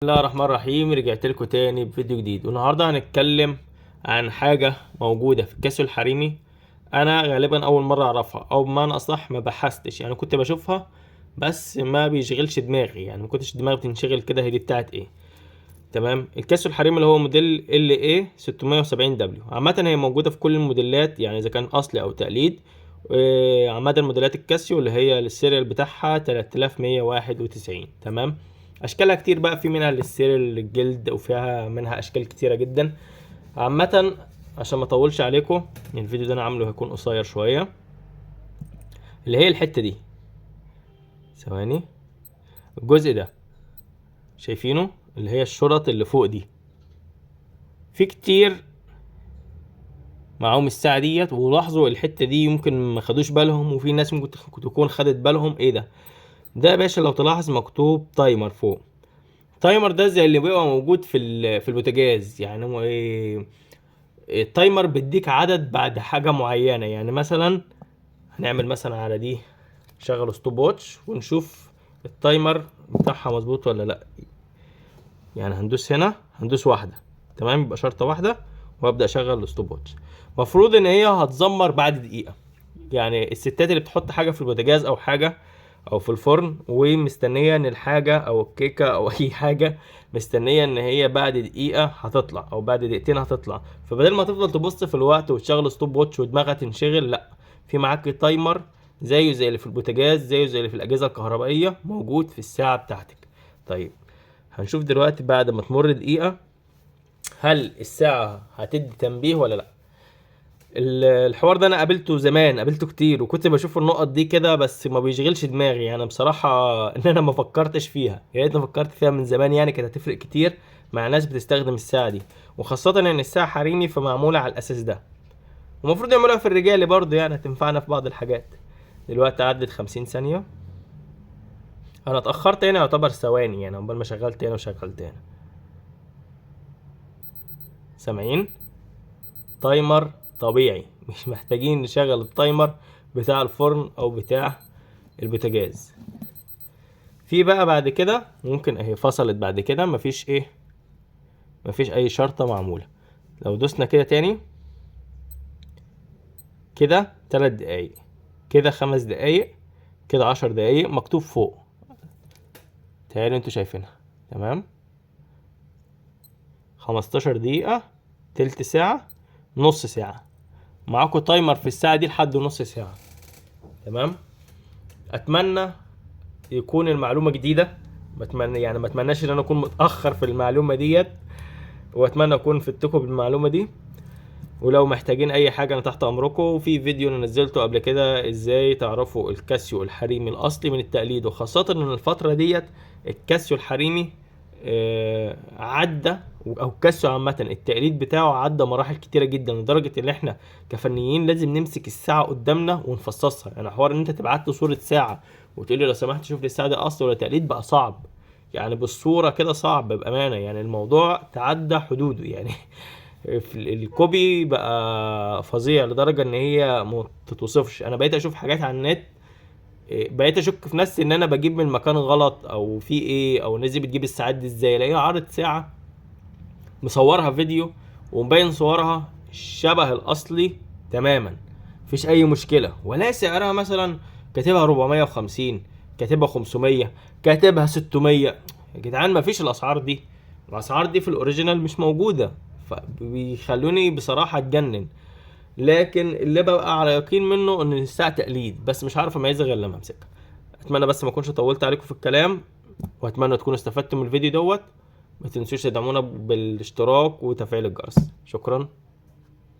الله الرحمن الرحيم. رجعت لكم تاني بفيديو جديد، والنهارده هنتكلم عن حاجه موجوده في الكاسيو الحريمي. انا غالبا اول مره اعرفها، او بمعنى اصح ما بحثتش، يعني كنت بشوفها بس ما بيشغلش دماغي، يعني ما كنتش دماغي بتنشغل كده هي دي بتاعت ايه. تمام. الكاسيو الحريمي اللي هو موديل LA 670W، عامه هي موجوده في كل الموديلات، يعني اذا كان اصلي او تقليد. عامه موديلات الكاسيو اللي هي السيريال بتاعها 3191. تمام. اشكالها كتير بقى، في منها للسيريال الجلد وفيها منها اشكال كتيره جدا. عامه عشان ما اطولش عليكم، يعني الفيديو ده انا عامله هيكون قصير شويه. اللي هي الحته دي، ثواني، الجزء ده شايفينه، اللي هي الشرط اللي فوق دي، في كتير معاهم الساعه ديت ولاحظوا الحته دي يمكن ما خدوش بالهم، وفي ناس ممكن تكون خدت بالهم. ايه ده؟ ده يا باشا لو تلاحظ مكتوب تايمر فوق. التايمر ده زي اللي بيبقى موجود في البوتاجاز، يعني هو ايه؟ التايمر بيديك عدد بعد حاجه معينه، يعني مثلا هنعمل مثلا على دي شغل ستوب واتش ونشوف التايمر بتاعها مظبوط ولا لا. يعني هندوس هنا، هندوس واحده، تمام، يبقى شرطه واحده وابدا اشغل الستوب واتش. المفروض ان هي هتزمر بعد دقيقه. يعني الستات اللي بتحط حاجه في البوتاجاز او حاجه او في الفرن ومستنيه ان الحاجه او الكيكه او اي حاجه، مستنيه ان هي بعد دقيقه هتطلع او بعد دقيقتين هتطلع، فبدل ما تفضل تبص في الوقت وتشغل ستوب واتش ودماغها تنشغل، لا، في معاك تايمر زيه زي اللي في البوتاجاز، زيه زي اللي في الاجهزه الكهربائيه، موجود في الساعه بتاعتك. طيب، هنشوف دلوقتي بعد ما تمر دقيقه هل الساعه هتدي تنبيه ولا لا. الحوار ده انا قابلته زمان، قابلته كتير، وكنت بشوف النقط دي كده بس ما بيشغلش دماغي، يعني بصراحة ان انا ما فكرتش فيها، يا ريتني فكرت فيها من زمان، يعني كانت هتفرق كتير مع ناس بتستخدم الساعة دي، وخاصة ان الساعة حريمي فمعمولة على الاساس ده. ومفروض يعملوها في الرجالي برضه، يعني هتنفعنا في بعض الحاجات. دلوقتي عدت 50 ثانية، انا اتأخرت هنا يعتبر ثواني، يعني عقبال ما شغلت هنا وشغلت هنا. سامعين؟ تايمر طبيعي، مش محتاجين نشغل التايمر بتاع الفرن او بتاع البوتاجاز. في بقى بعد كده ممكن اهي فصلت بعد كده، مفيش ايه، مفيش اي شرطة معمولة. لو دوسنا كده تاني، كده 3 دقايق، كده 5 دقايق، كده 10 دقايق مكتوب فوق، تهيألي انتوا شايفينها. تمام. 15 دقيقة، تلت ساعة، نص ساعة، معاكم تايمر في الساعة دي لحد نص ساعة. تمام. اتمنى يكون المعلومة جديدة، بتمنى يعني ما اتمناش ان انا اكون متأخر في المعلومة ديت، واتمنى اكون فدتكم بالمعلومة دي. ولو محتاجين اي حاجة انا تحت امركم، وفي فيديو انا نزلته قبل كده ازاي تعرفوا الكاسيو الحريمي الاصلي من التقليد، وخاصة ان الفترة ديت الكاسيو الحريمي عدى، او الكاسيو عامة التقليد بتاعه عدى مراحل كتيرة جدا، لدرجة ان احنا كفنيين لازم نمسك الساعة قدامنا ونفصصها. يعني حوار ان انت تبعت له صورة ساعة وتقول لي لو سمحت شوف لي الساعة دي اصل ولا تقليد بقى صعب، يعني بالصورة كده صعب بأمانة، يعني الموضوع تعدى حدوده يعني. الكوبي بقى فظيع لدرجة ان هي ما تتوصفش. انا بقيت اشوف حاجات على النت، بقيت اشك في نفسي ان انا بجيب من مكان غلط او في ايه، او الناس دي بتجيب الساعات دي ازاي. الاقيها عارض ساعة مصورها فيديو ومبين صورها شبه الاصلي تماما، مفيش اي مشكلة، ولا سعرها مثلا كاتبها 450، كاتبها 500، كاتبها 600. يا جدعان مفيش الاسعار دي، الاسعار دي في الاوريجينال مش موجودة، فبيخلوني بصراحة اتجنن. لكن اللي ببقى على يقين منه ان الساعة تقليد، بس مش عارف اميزها غير لما امسكها. اتمنى بس ما اكونش طولت عليكم في الكلام، واتمنى تكونوا استفدتوا من الفيديو دوت. ما تنسوش تدعمونا بالاشتراك وتفعيل الجرس. شكرا.